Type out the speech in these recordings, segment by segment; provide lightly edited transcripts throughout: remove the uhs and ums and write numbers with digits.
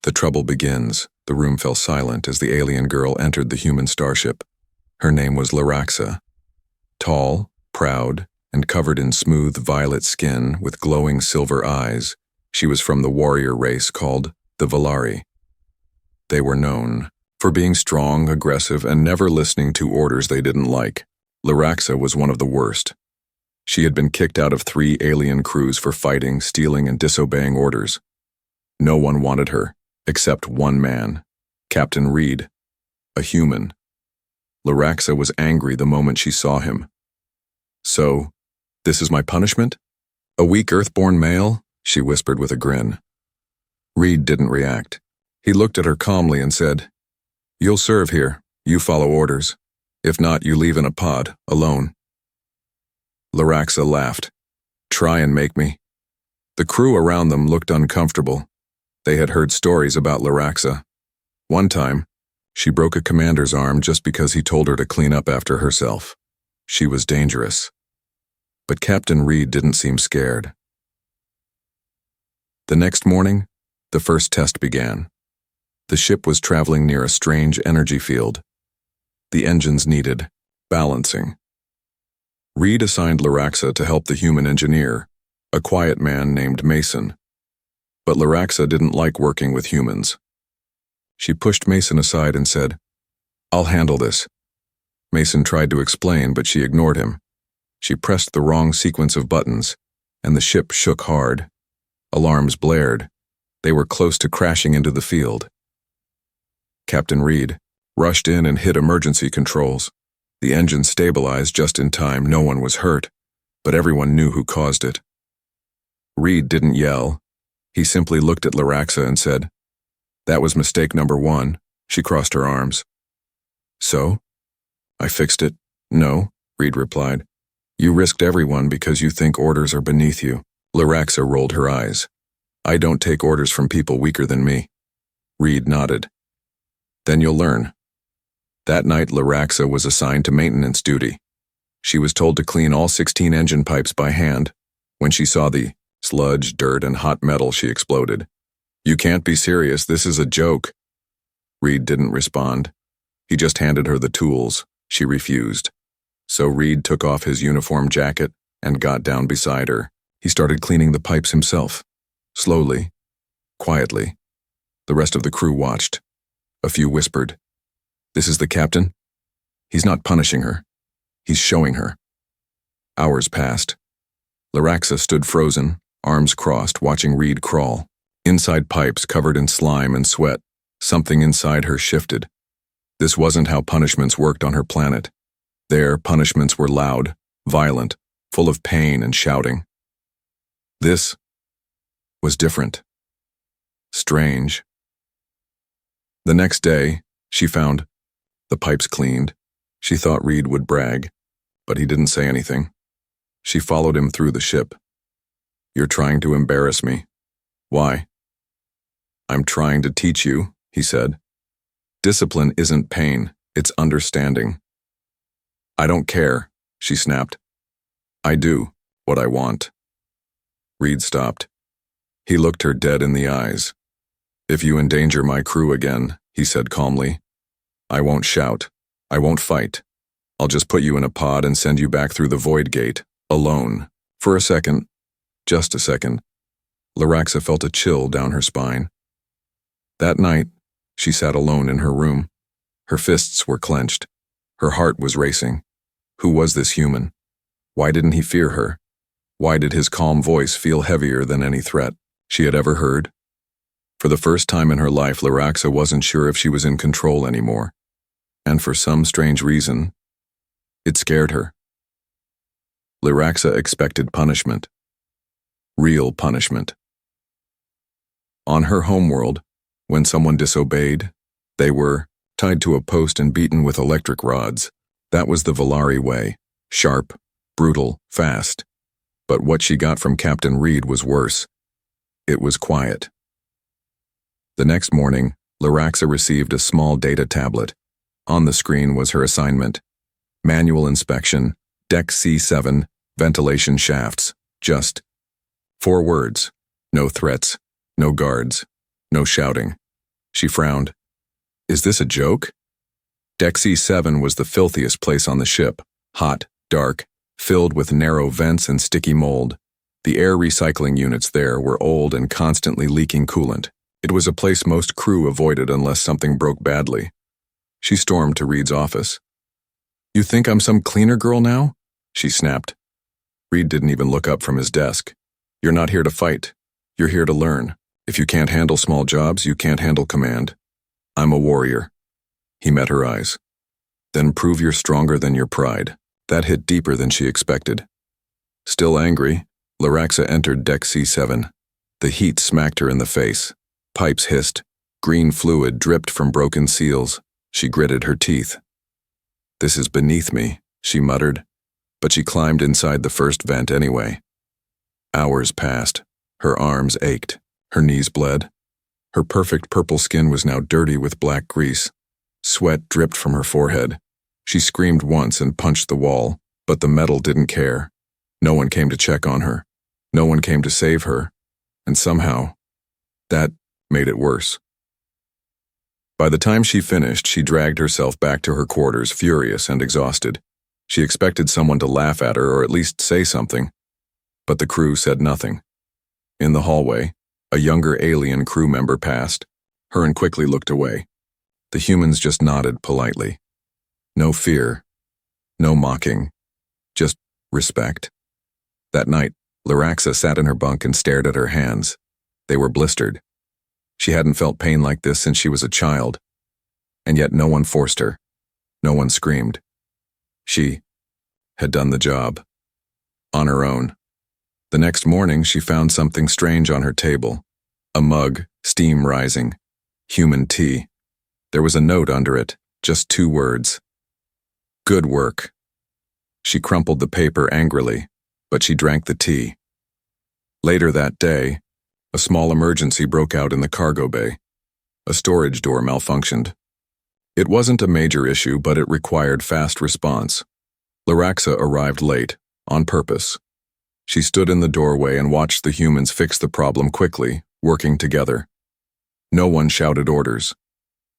The trouble begins. The room fell silent as the alien girl entered the human starship. Her name was Laraxa. Tall, proud, and covered in smooth violet skin with glowing silver eyes, she was from the warrior race called the Valari. They were known for being strong, aggressive, and never listening to orders they didn't like. Laraxa was one of the worst. She had been kicked out of 3 alien crews for fighting, stealing, and disobeying orders. No one wanted her, except one man, Captain Reed, a human. Laraxa was angry the moment she saw him. "So, this is my punishment? A weak Earthborn male?" she whispered with a grin. Reed didn't react. He looked at her calmly and said, "You'll serve here. You follow orders. If not, you leave in a pod, alone." Laraxa laughed. "Try and make me." The crew around them looked uncomfortable. They had heard stories about Laraxa. One time, she broke a commander's arm just because he told her to clean up after herself. She was dangerous. But Captain Reed didn't seem scared. The next morning, the first test began. The ship was traveling near a strange energy field. The engines needed balancing. Reed assigned Laraxa to help the human engineer, a quiet man named Mason. But Laraxa didn't like working with humans. She pushed Mason aside and said, "I'll handle this." Mason tried to explain, but she ignored him. She pressed the wrong sequence of buttons, and the ship shook hard. Alarms blared. They were close to crashing into the field. Captain Reed rushed in and hit emergency controls. The engine stabilized just in time. No one was hurt, but everyone knew who caused it. Reed didn't yell. He simply looked at Laraxa and said, "That was mistake number 1. She crossed her arms. "So? I fixed it." "No," Reed replied. "You risked everyone because you think orders are beneath you." Laraxa rolled her eyes. "I don't take orders from people weaker than me." Reed nodded. "Then you'll learn." That night, Laraxa was assigned to maintenance duty. She was told to clean all 16 engine pipes by hand. When she saw the sludge, dirt, and hot metal, she exploded. "You can't be serious, this is a joke." Reed didn't respond. He just handed her the tools. She refused. So Reed took off his uniform jacket and got down beside her. He started cleaning the pipes himself. Slowly, quietly. The rest of the crew watched. A few whispered, "This is the captain? He's not punishing her. He's showing her." Hours passed. Laraxa stood frozen, arms crossed, watching Reed crawl. Inside pipes covered in slime and sweat, something inside her shifted. This wasn't how punishments worked on her planet. There, punishments were loud, violent, full of pain and shouting. This was different. Strange. The next day, she found the pipes cleaned. She thought Reed would brag, but he didn't say anything. She followed him through the ship. "You're trying to embarrass me." "Why?" "I'm trying to teach you," he said. "Discipline isn't pain, it's understanding." "I don't care," she snapped. "I do what I want." Reed stopped. He looked her dead in the eyes. "If you endanger my crew again," he said calmly, "I won't shout. I won't fight. I'll just put you in a pod and send you back through the void gate, alone." For a second, just a second, Laraxa felt a chill down her spine. That night, she sat alone in her room. Her fists were clenched. Her heart was racing. Who was this human? Why didn't he fear her? Why did his calm voice feel heavier than any threat she had ever heard? For the first time in her life, Laraxa wasn't sure if she was in control anymore. And for some strange reason, it scared her. Laraxa expected punishment. Real punishment. On her homeworld, when someone disobeyed, they were tied to a post and beaten with electric rods. That was the Valari way. Sharp, brutal, fast. But what she got from Captain Reed was worse. It was quiet. The next morning, Laraxa received a small data tablet. On the screen was her assignment. Manual inspection, Deck C7, ventilation shafts, just 4 words. No threats, no guards, no shouting. She frowned. Is this a joke? Deck C7 was the filthiest place on the ship, hot, dark, filled with narrow vents and sticky mold. The air recycling units there were old and constantly leaking coolant. It was a place most crew avoided unless something broke badly. She stormed to Reed's office. You think I'm some cleaner girl now? She snapped. Reed didn't even look up from his desk. You're not here to fight. You're here to learn. If you can't handle small jobs, you can't handle command. I'm a warrior. He met her eyes. Then prove you're stronger than your pride. That hit deeper than she expected. Still angry, Laraxa entered Deck C7. The heat smacked her in the face. Pipes hissed. Green fluid dripped from broken seals. She gritted her teeth. This is beneath me, she muttered, but she climbed inside the first vent anyway. Hours passed. Her arms ached. Her knees bled. Her perfect purple skin was now dirty with black grease. Sweat dripped from her forehead. She screamed once and punched the wall, but the metal didn't care. No one came to check on her. No one came to save her. And somehow, that made it worse. By the time she finished, she dragged herself back to her quarters, furious and exhausted. She expected someone to laugh at her or at least say something. But the crew said nothing. In the hallway, a younger alien crew member passed. Her quickly looked away. The humans just nodded politely. No fear, no mocking, just respect. That night, Laraxa sat in her bunk and stared at her hands. They were blistered. She hadn't felt pain like this since she was a child. And yet no one forced her. No one screamed. She had done the job. On her own. The next morning, she found something strange on her table. A mug, steam rising. Human tea. There was a note under it, just 2 words. Good work. She crumpled the paper angrily, but she drank the tea. Later that day, a small emergency broke out in the cargo bay. A storage door malfunctioned. It wasn't a major issue, but it required fast response. Laraxa arrived late, on purpose. She stood in the doorway and watched the humans fix the problem quickly, working together. No one shouted orders.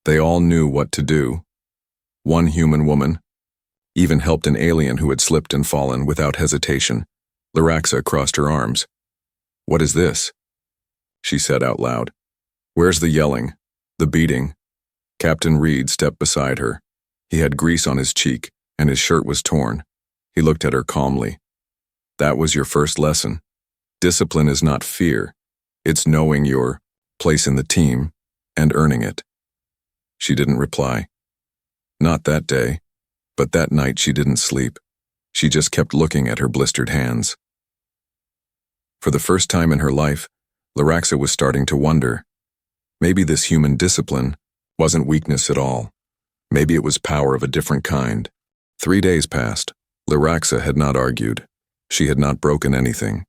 They all knew what to do. One human woman even helped an alien who had slipped and fallen without hesitation. Laraxa crossed her arms. What is this? She said out loud. Where's the yelling? The beating? Captain Reed stepped beside her. He had grease on his cheek, and his shirt was torn. He looked at her calmly. That was your first lesson. Discipline is not fear. It's knowing your place in the team and earning it. She didn't reply. Not that day, but that night she didn't sleep. She just kept looking at her blistered hands. For the first time in her life, Laraxa was starting to wonder. Maybe this human discipline wasn't weakness at all. Maybe it was power of a different kind. 3 days passed. Laraxa had not argued. She had not broken anything.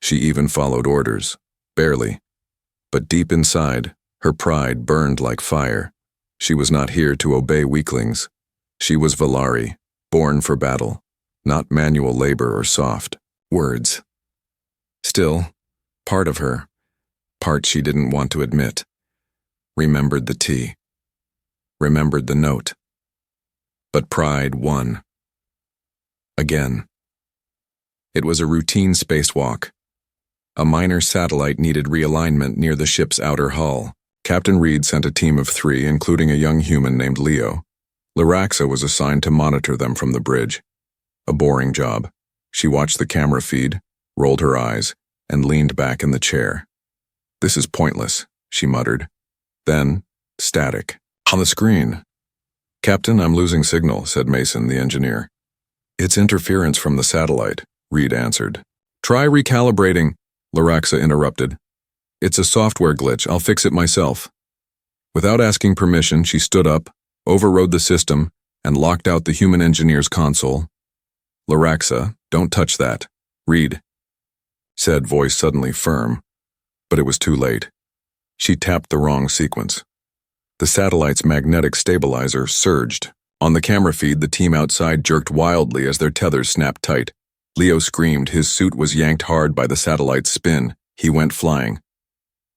She even followed orders. Barely. But deep inside, her pride burned like fire. She was not here to obey weaklings. She was Valari, born for battle, not manual labor or soft words. Still, part of her, part she didn't want to admit, remembered the tea, remembered the note. But pride won. Again. It was a routine spacewalk. A minor satellite needed realignment near the ship's outer hull. Captain Reed sent a team of 3, including a young human named Leo. Laraxa was assigned to monitor them from the bridge. A boring job. She watched the camera feed, rolled her eyes, and leaned back in the chair. This is pointless, she muttered. Then, static. On the screen. Captain, I'm losing signal, said Mason, the engineer. It's interference from the satellite, Reed answered. Try recalibrating, Laraxa interrupted. It's a software glitch, I'll fix it myself. Without asking permission, she stood up, overrode the system, and locked out the human engineer's console. Laraxa, don't touch that. Reed, said voice suddenly firm, but it was too late. She tapped the wrong sequence. The satellite's magnetic stabilizer surged. On the camera feed, the team outside jerked wildly as their tethers snapped tight. Leo screamed. His suit was yanked hard by the satellite's spin. He went flying.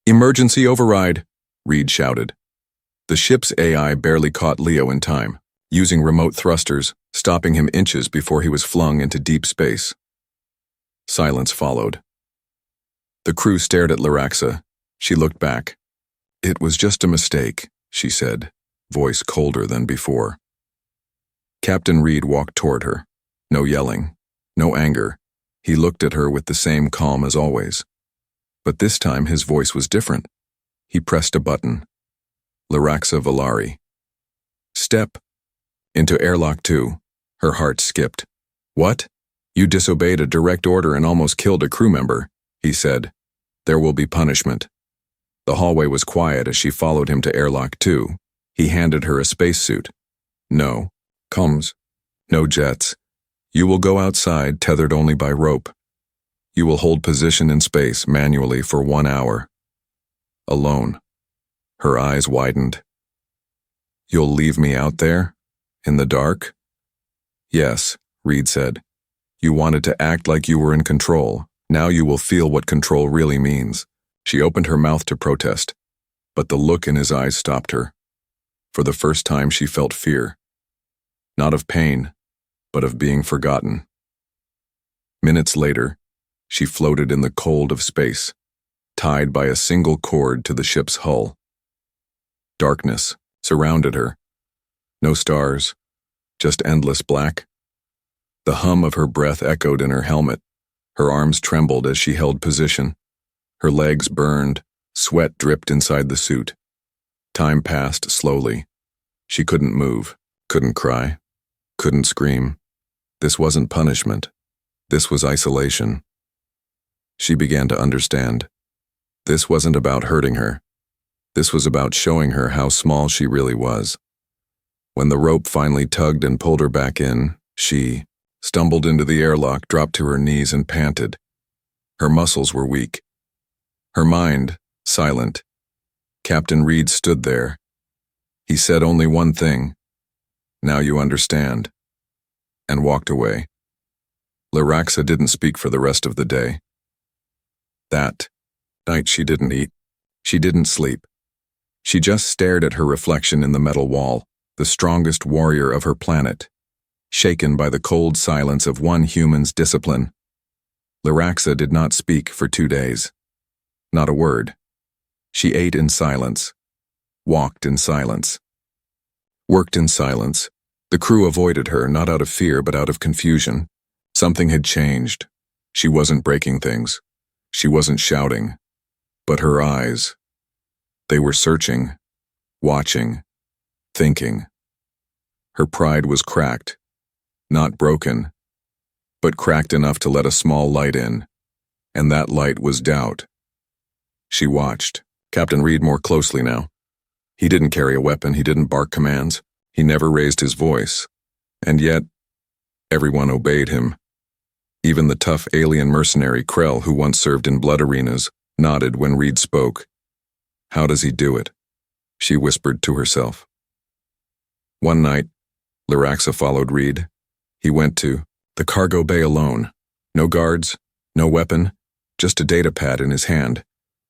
Emergency override, Reed shouted. The ship's AI barely caught Leo in time, using remote thrusters, stopping him inches before he was flung into deep space. Silence followed. The crew stared at Laraxa. She looked back. "It was just a mistake," she said, voice colder than before. Captain Reed walked toward her. No yelling, no anger. He looked at her with the same calm as always. But this time his voice was different. He pressed a button. Laraxa Valari. "Step into airlock 2. Her heart skipped. "What? You disobeyed a direct order and almost killed a crew member," he said. "There will be punishment." The hallway was quiet as she followed him to airlock 2. He handed her a spacesuit. "No. Comms. No jets. You will go outside, tethered only by rope. You will hold position in space manually for 1 hour. Alone." Her eyes widened. "You'll leave me out there? In the dark?" "Yes," Reed said. "You wanted to act like you were in control. Now you will feel what control really means." She opened her mouth to protest, but the look in his eyes stopped her. For the first time she felt fear. Not of pain, but of being forgotten. Minutes later, she floated in the cold of space, tied by a single cord to the ship's hull. Darkness surrounded her. No stars, just endless black. The hum of her breath echoed in her helmet. Her arms trembled as she held position. Her legs burned, sweat dripped inside the suit. Time passed slowly. She couldn't move, couldn't cry, couldn't scream. This wasn't punishment. This was isolation. She began to understand. This wasn't about hurting her. This was about showing her how small she really was. When the rope finally tugged and pulled her back in, she stumbled into the airlock, dropped to her knees, and panted. Her muscles were weak. Her mind silent. Captain Reed stood there. He said only one thing: "Now you understand," and walked away. Laraxa didn't speak for the rest of the day. That night she didn't eat. She didn't sleep. She just stared at her reflection in the metal wall, the strongest warrior of her planet, shaken by the cold silence of one human's discipline. Laraxa did not speak for 2 days. Not a word. She ate in silence, walked in silence, worked in silence. The crew avoided her, not out of fear but out of confusion. Something had changed. She wasn't breaking things. She wasn't shouting. But her eyes, they were searching, watching, thinking. Her pride was cracked, not broken, but cracked enough to let a small light in, and that light was doubt. She watched Captain Reed more closely now. He didn't carry a weapon, he didn't bark commands, he never raised his voice. And yet, everyone obeyed him. Even the tough alien mercenary Krell, who once served in blood arenas, nodded when Reed spoke. How does he do it? She whispered to herself. One night, Laraxa followed Reed. He went to the cargo bay alone. No guards, no weapon, just a data pad in his hand.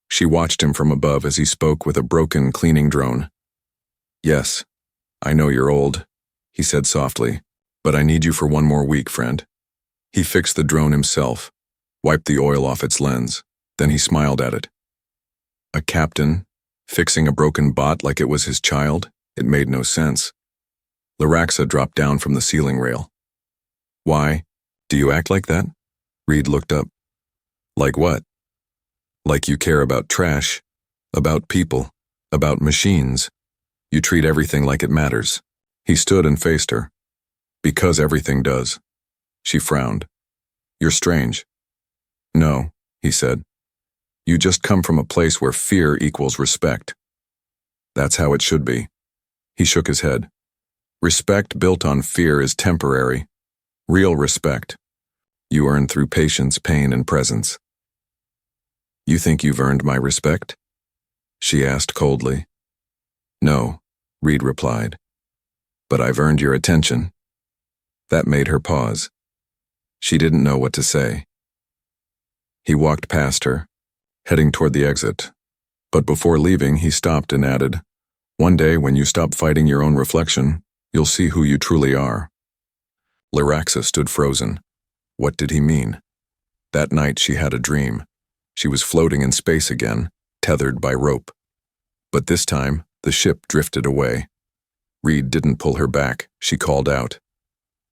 She watched him from above as he spoke with a broken cleaning drone. "Yes, I know you're old," he said softly, "but I need you for 1 more week, friend." He fixed the drone himself, wiped the oil off its lens, then he smiled at it. A captain, fixing a broken bot like it was his child? It made no sense. Laraxa dropped down from the ceiling rail. "Why? Do you act like that?" Reed looked up. "Like what?" "Like you care about trash, about people, about machines. You treat everything like it matters." He stood and faced her. "Because everything does." She frowned. "You're strange." "No," he said. "You just come from a place where fear equals respect." "That's how it should be." He shook his head. "Respect built on fear is temporary. Real respect, you earn through patience, pain, and presence." "You think you've earned my respect?" she asked coldly. "No," Reed replied. "But I've earned your attention." That made her pause. She didn't know what to say. He walked past her, heading toward the exit. But before leaving, he stopped and added, One day, when you stop fighting your own reflection, you'll see who you truly are. Lyraxa stood frozen. What did he mean? That night she had a dream. She was floating in space again, tethered by rope. But this time, the ship drifted away. Reed didn't pull her back, she called out.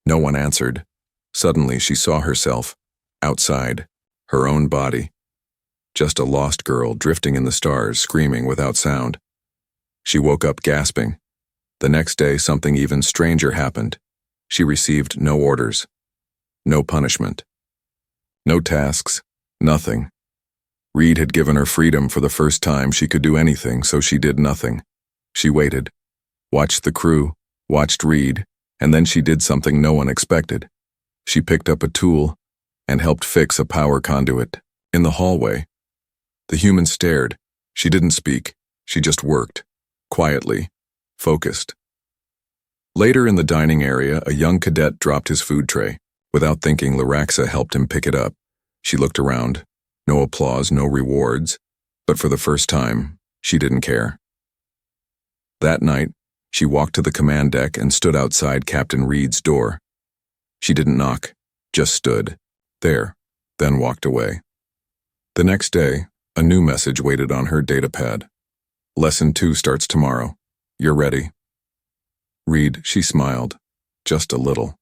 No one answered. Suddenly she saw herself, outside, her own body. Just a lost girl drifting in the stars, screaming without sound. She woke up gasping. The next day, something even stranger happened. She received no orders, no punishment, no tasks, nothing. Reed had given her freedom for the first time. She could do anything, so she did nothing. She waited, watched the crew, watched Reed, and then she did something no one expected. She picked up a tool and helped fix a power conduit. In the hallway, the human stared. She didn't speak. She just worked, quietly, focused. Later in the dining area, a young cadet dropped his food tray. Without thinking, Lyraxa helped him pick it up. She looked around. No applause, no rewards. But for the first time, she didn't care. That night, she walked to the command deck and stood outside Captain Reed's door. She didn't knock, just stood there, then walked away. The next day, a new message waited on her datapad. Lesson 2 starts tomorrow. You're ready. Reed, she smiled, just a little.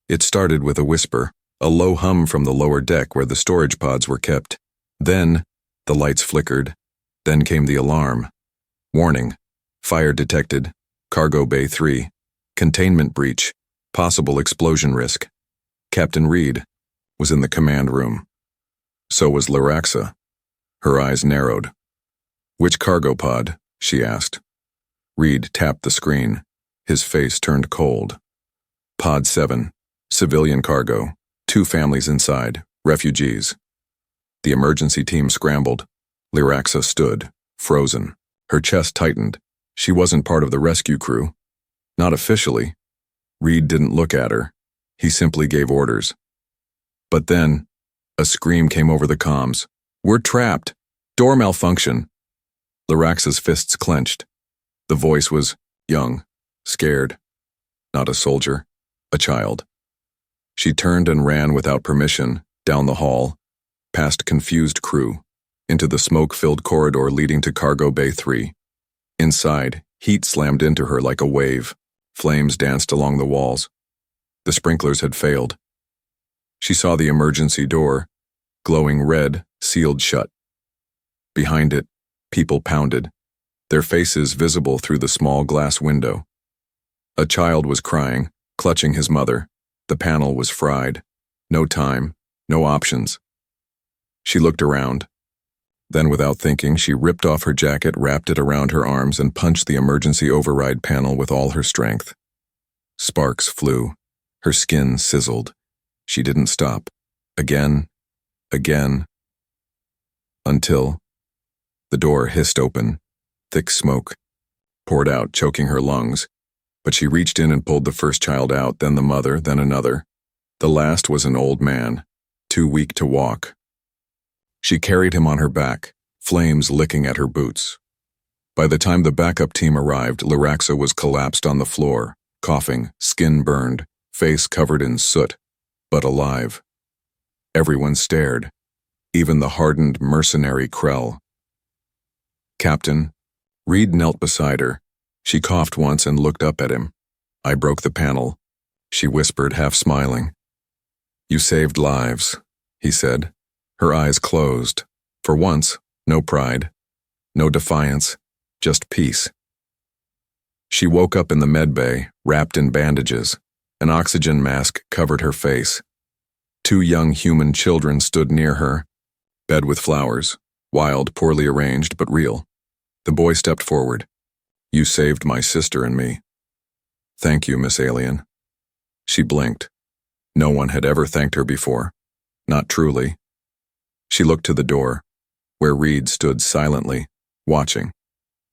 It started with a whisper, a low hum from the lower deck where the storage pods were kept. Then, the lights flickered. Then came the alarm. Warning, fire detected, Cargo Bay 3, containment breach, possible explosion risk. Captain Reed was in the command room. So was Lyraxa. Her eyes narrowed. Which cargo pod? She asked. Reed tapped the screen. His face turned cold. Pod 7, civilian cargo, 2 families inside, refugees. The emergency team scrambled. Lyraxa stood, frozen. Her chest tightened. She wasn't part of the rescue crew. Not officially. Reed didn't look at her. He simply gave orders. But then, a scream came over the comms. We're trapped. Door malfunction. Lyraxa's fists clenched. The voice was young, scared. Not a soldier, a child. She turned and ran without permission, down the hall, past confused crew, into the smoke-filled corridor leading to Cargo Bay 3. Inside, heat slammed into her like a wave. Flames danced along the walls. The sprinklers had failed. She saw the emergency door, glowing red, sealed shut. Behind it, people pounded, their faces visible through the small glass window. A child was crying, clutching his mother. The panel was fried. No time, no options. She looked around. Then, without thinking, she ripped off her jacket, wrapped it around her arms, and punched the emergency override panel with all her strength. Sparks flew. Her skin sizzled. She didn't stop. Again, until the door hissed open. Thick smoke poured out, choking her lungs. But she reached in and pulled the first child out, then the mother, then another. The last was an old man, too weak to walk. She carried him on her back, flames licking at her boots. By the time the backup team arrived, Lyraxa was collapsed on the floor, coughing, skin burned, face covered in soot, but alive. Everyone stared, even the hardened mercenary Krell. Captain, Reed knelt beside her. She coughed once and looked up at him. I broke the panel, she whispered, half smiling. You saved lives, he said. Her eyes closed. For once, no pride, no defiance, just peace. She woke up in the med bay, wrapped in bandages. An oxygen mask covered her face. 2 young human children stood near her, bed with flowers, wild, poorly arranged, but real. The boy stepped forward. You saved my sister and me. Thank you, Miss Alien. She blinked. No one had ever thanked her before. Not truly. She looked to the door, where Reed stood silently, watching.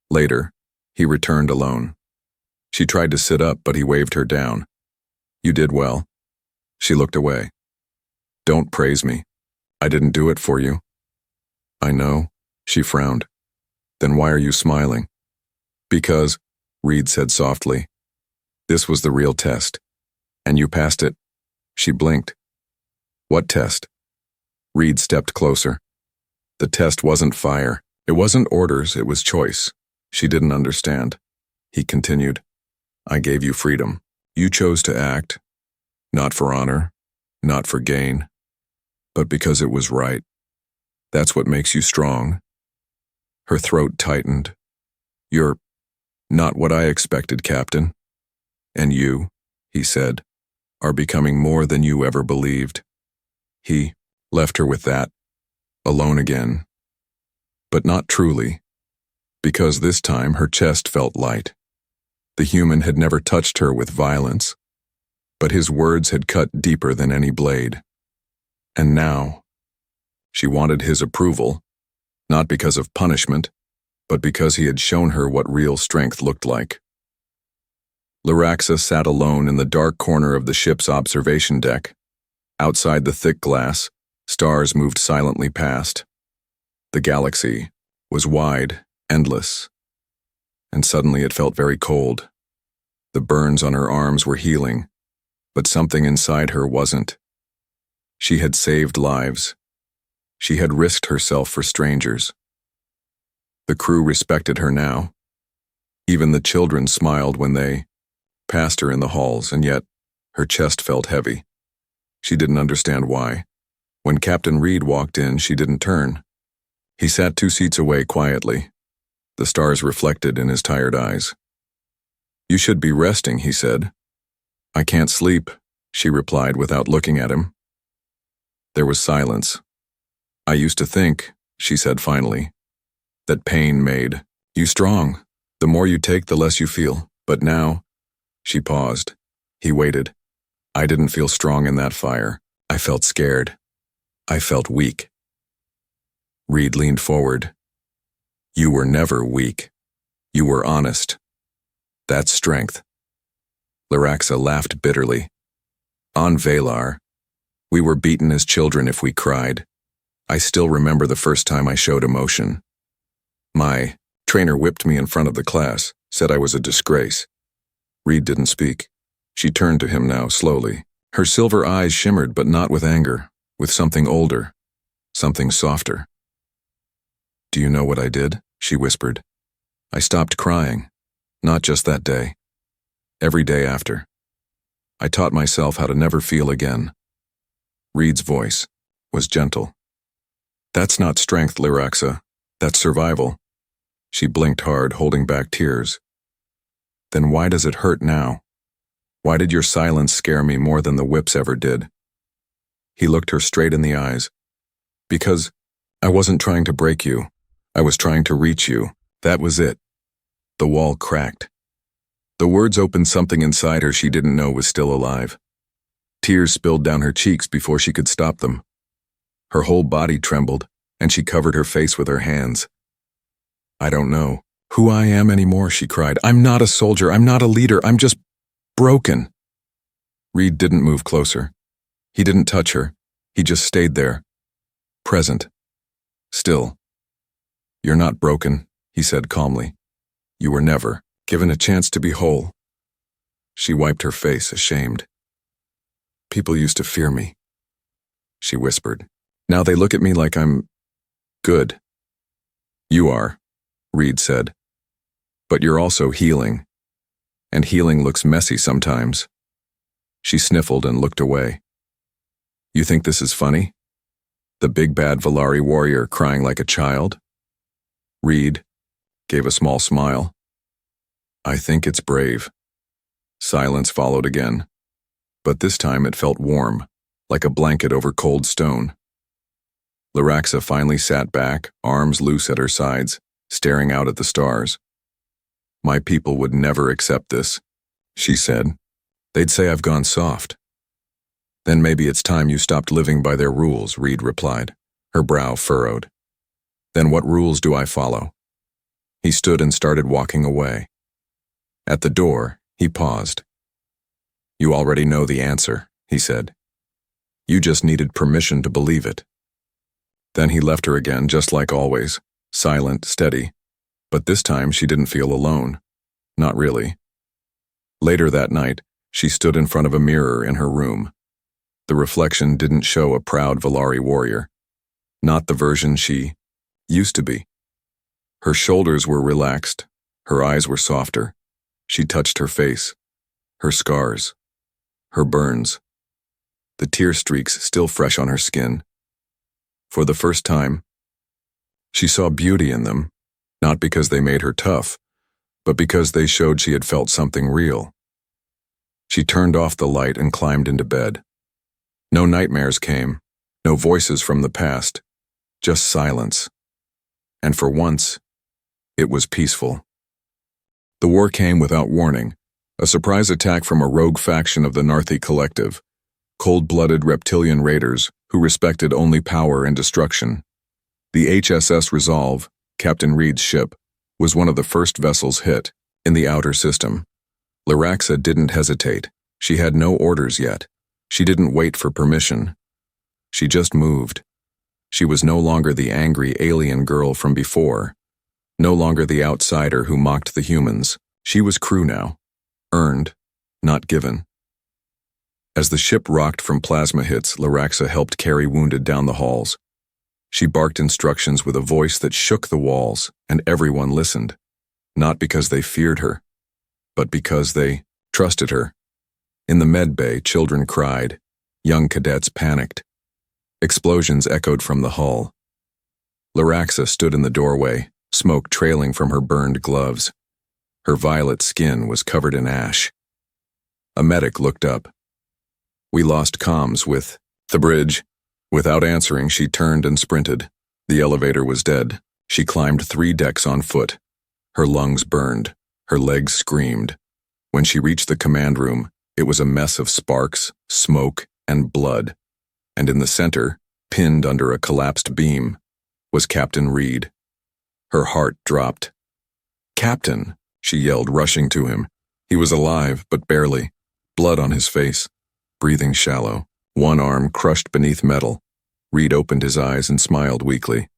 Later, he returned alone. She tried to sit up, but he waved her down. You did well. She looked away. Don't praise me. I didn't do it for you. I know, she frowned. Then why are you smiling? Because, Reed said softly, this was the real test. And you passed it. She blinked. What test? Reed stepped closer. The test wasn't fire. It wasn't orders, it was choice. She didn't understand. He continued, I gave you freedom. You chose to act, not for honor, not for gain, but because it was right. That's what makes you strong. Her throat tightened. You're not what I expected, Captain. And you, he said, are becoming more than you ever believed. He left her with that, alone again. But not truly, because this time her chest felt light. The human had never touched her with violence, but his words had cut deeper than any blade. And now, she wanted his approval, not because of punishment, but because he had shown her what real strength looked like. Laraxa sat alone in the dark corner of the ship's observation deck. Outside the thick glass, stars moved silently past. The galaxy was wide, endless, and suddenly it felt very cold. The burns on her arms were healing, but something inside her wasn't. She had saved lives. She had risked herself for strangers. The crew respected her now. Even the children smiled when they passed her in the halls, and yet her chest felt heavy. She didn't understand why. When Captain Reed walked in, she didn't turn. He sat 2 seats away quietly. The stars reflected in his tired eyes. You should be resting, he said. I can't sleep, she replied without looking at him. There was silence. I used to think, she said finally, that pain made you strong. The more you take, the less you feel. But now, she paused. He waited. I didn't feel strong in that fire. I felt scared. I felt weak. Reed leaned forward. You were never weak. You were honest. That's strength. Laraxa laughed bitterly. On Valar, we were beaten as children if we cried. I still remember the first time I showed emotion. My trainer whipped me in front of the class, said I was a disgrace. Reed didn't speak. She turned to him now, slowly. Her silver eyes shimmered, but not with anger, with something older, something softer. Do you know what I did? She whispered. I stopped crying, not just that day. Every day after. I taught myself how to never feel again. Reed's voice was gentle. That's not strength, Laraxa. That's survival. She blinked hard, holding back tears. Then why does it hurt now? Why did your silence scare me more than the whips ever did? He looked her straight in the eyes. Because I wasn't trying to break you. I was trying to reach you. That was it. The wall cracked. The words opened something inside her she didn't know was still alive. Tears spilled down her cheeks before she could stop them. Her whole body trembled, and she covered her face with her hands. I don't know who I am anymore, she cried. I'm not a soldier. I'm not a leader. I'm just broken. Reed didn't move closer. He didn't touch her. He just stayed there. Present. Still. You're not broken, he said calmly. You were never given a chance to be whole. She wiped her face, ashamed. People used to fear me, she whispered. Now they look at me like I'm good. You are, Reed said. But you're also healing. And healing looks messy sometimes. She sniffled and looked away. You think this is funny? The big bad Valari warrior crying like a child? Reed gave a small smile. I think it's brave. Silence followed again. But this time it felt warm, like a blanket over cold stone. Laraxa finally sat back, arms loose at her sides, staring out at the stars. My people would never accept this, she said. They'd say I've gone soft. Then maybe it's time you stopped living by their rules, Reed replied, her brow furrowed. Then what rules do I follow? He stood and started walking away. At the door, he paused. You already know the answer, he said. You just needed permission to believe it. Then he left her again, just like always, silent, steady. But this time she didn't feel alone. Not really. Later that night, she stood in front of a mirror in her room. The reflection didn't show a proud Valari warrior. Not the version she used to be. Her shoulders were relaxed. Her eyes were softer. She touched her face, her scars, her burns, the tear streaks still fresh on her skin. For the first time, she saw beauty in them, not because they made her tough, but because they showed she had felt something real. She turned off the light and climbed into bed. No nightmares came, no voices from the past, just silence. And for once, it was peaceful. The war came without warning, a surprise attack from a rogue faction of the Narthi Collective, cold-blooded reptilian raiders who respected only power and destruction. The HSS Resolve, Captain Reed's ship, was one of the first vessels hit, in the outer system. Laraxa didn't hesitate. She had no orders yet. She didn't wait for permission. She just moved. She was no longer the angry alien girl from before, no longer the outsider who mocked the humans. She was crew now. Earned, not given. As the ship rocked from plasma hits, Laraxa helped carry wounded down the halls. She barked instructions with a voice that shook the walls, and everyone listened, not because they feared her, but because they trusted her. In the med bay, children cried. Young cadets panicked. Explosions echoed from the hull. Laraxa stood in the doorway, smoke trailing from her burned gloves. Her violet skin was covered in ash. A medic looked up. "We lost comms with the bridge." Without answering, she turned and sprinted. The elevator was dead. She climbed 3 decks on foot. Her lungs burned. Her legs screamed. When she reached the command room, it was a mess of sparks, smoke, and blood. And in the center, pinned under a collapsed beam, was Captain Reed. Her heart dropped. "Captain!" she yelled, rushing to him. He was alive, but barely. Blood on his face. Breathing shallow. One arm crushed beneath metal. Reed opened his eyes and smiled weakly.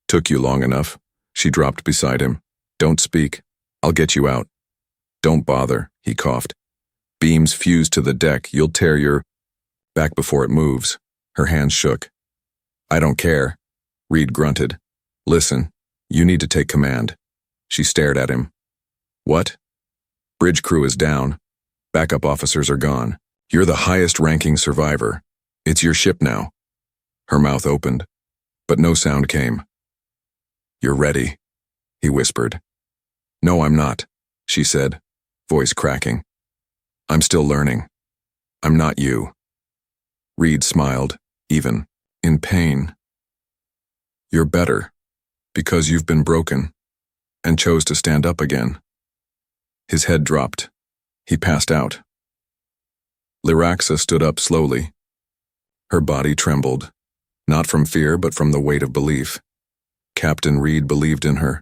"Took you long enough." She dropped beside him. "Don't speak. I'll get you out." "Don't bother," he coughed. "Beams fuse to the deck. You'll tear your back before it moves." Her hands shook. "I don't care," Reed grunted. "Listen, you need to take command." She stared at him. "What?" "Bridge crew is down. Backup officers are gone. You're the highest-ranking survivor. It's your ship now." Her mouth opened, but no sound came. "You're ready," he whispered. "No, I'm not," she said, voice cracking. "I'm still learning. I'm not you." Reed smiled, even, in pain. "You're better, because you've been broken, and chose to stand up again." His head dropped. He passed out. Laraxa stood up slowly. Her body trembled, not from fear but from the weight of belief. Captain Reed believed in her.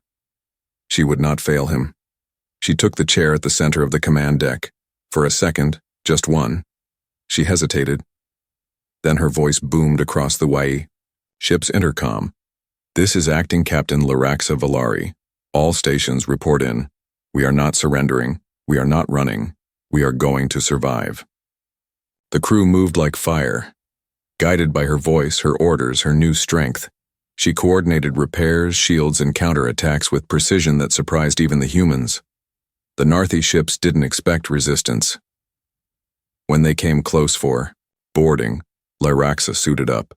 She would not fail him. She took the chair at the center of the command deck. For a second, just one, she hesitated. Then her voice boomed across the WAI. "Ship's intercom. This is Acting Captain Laraxa Valari. All stations report in. We are not surrendering. We are not running. We are going to survive." The crew moved like fire. Guided by her voice, her orders, her new strength, she coordinated repairs, shields, and counterattacks with precision that surprised even the humans. The Narthi ships didn't expect resistance. When they came close for boarding, Laraxa suited up.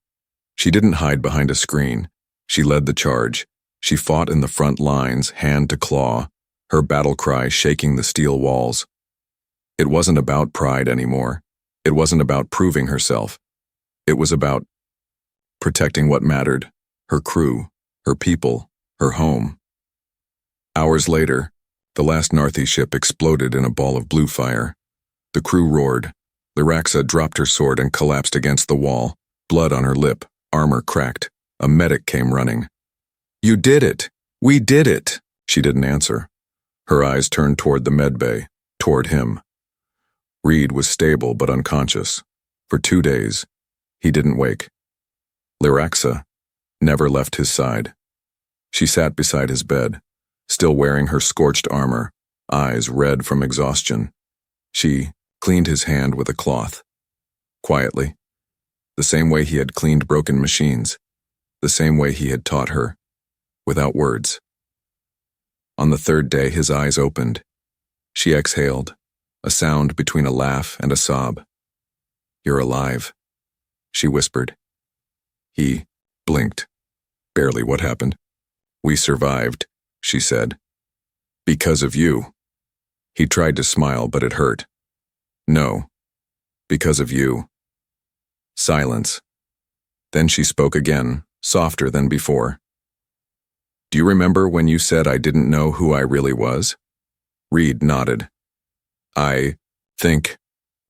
She didn't hide behind a screen. She led the charge. She fought in the front lines, hand to claw, her battle cry shaking the steel walls. It wasn't about pride anymore. It wasn't about proving herself. It was about protecting what mattered, her crew, her people, her home. Hours later, the last Narthi ship exploded in a ball of blue fire. The crew roared. Laraxa dropped her sword and collapsed against the wall, blood on her lip, armor cracked. A medic came running. "You did it! We did it!" She didn't answer. Her eyes turned toward the medbay, toward him. Reed was stable but unconscious. For 2 days, he didn't wake. Laraxa never left his side. She sat beside his bed, still wearing her scorched armor, eyes red from exhaustion. She cleaned his hand with a cloth. Quietly. The same way he had cleaned broken machines. The same way he had taught her. Without words. On the third day, his eyes opened. She exhaled, a sound between a laugh and a sob. "You're alive," she whispered. He blinked. "Barely. What happened?" "We survived," she said. "Because of you." He tried to smile, but it hurt. "No. Because of you." Silence. Then she spoke again, softer than before. "Do you remember when you said I didn't know who I really was?" Reed nodded. "I think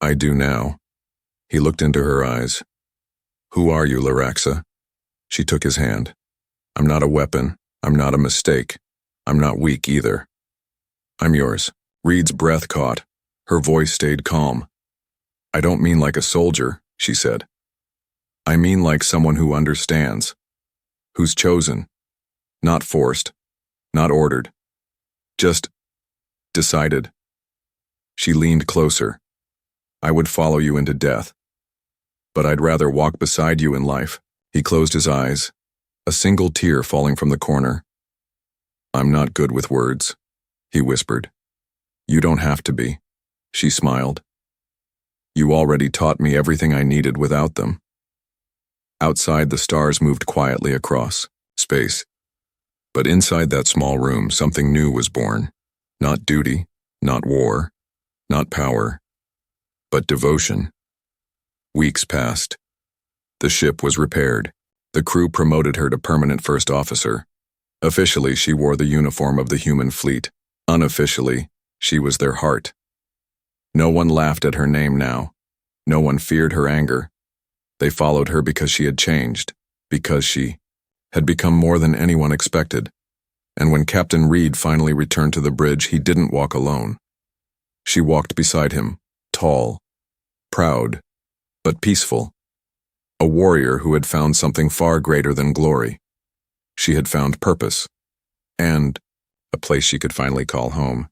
I do now." He looked into her eyes. "Who are you, Laraxa?" She took his hand. "I'm not a weapon. I'm not a mistake. I'm not weak either. I'm yours." Reed's breath caught. Her voice stayed calm. "I don't mean like a soldier," she said. "I mean like someone who understands. Who's chosen. Not forced. Not ordered. Just decided." She leaned closer. "I would follow you into death. But I'd rather walk beside you in life." He closed his eyes, a single tear falling from the corner. "I'm not good with words," he whispered. "You don't have to be," she smiled. "You already taught me everything I needed without them." Outside, the stars moved quietly across space. But inside that small room, something new was born. Not duty, not war, not power, but devotion. Weeks passed. The ship was repaired. The crew promoted her to permanent first officer. Officially, she wore the uniform of the human fleet. Unofficially, she was their heart. No one laughed at her name now. No one feared her anger. They followed her because she had changed, because she had become more than anyone expected. And when Captain Reed finally returned to the bridge, he didn't walk alone. She walked beside him, tall, proud, but peaceful. A warrior who had found something far greater than glory. She had found purpose, and a place she could finally call home.